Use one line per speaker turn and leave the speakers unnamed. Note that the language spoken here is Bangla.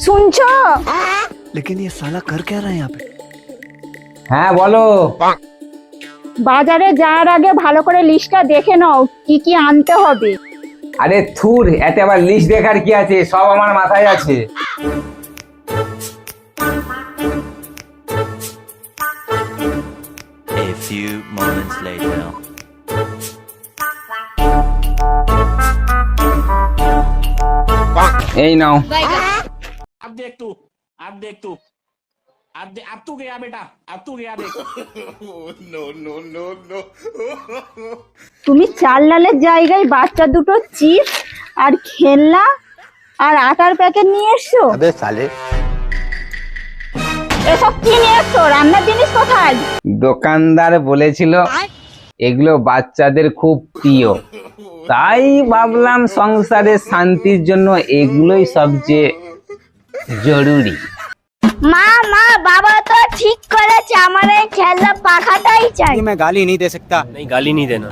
শুনছো?
लेकिन ये साला कर क्या रहा है यहाँ पे?
হ্যাঁ বলো।
বাজারে যাওয়ার আগে ভালো করে লিস্টটা দেখে নাও কি কি আনতে হবে।
আরে থুর, এতে আবার লিস্ট দেখার কি আছে, সব আমার মাথায় আছে।
A few moments later.
এই নাও।
अब देख तू अब तू गया बेटा, अब तू गया देख।
তুমি চাল ডালের জায়গায় বাচ্চা দুটো চিপস আর খেলনা আর আটার প্যাকেট নিয়ে এসছো। এসব কি নিয়ে এসছো? রান্নার জিনিস কোথায়?
দোকানদার বলেছিল এগুলো বাচ্চাদের খুব প্রিয়, তাই ভাবলাম সংসারের শান্তির জন্য এগুলোই সবচেয়ে জরুরি।
মা বাবা তো ঠিক করেছে, আমার এই খেলনা পাখাটাই চাই।
मैं गाली नहीं दे सकता।
नहीं गाली नहीं देना।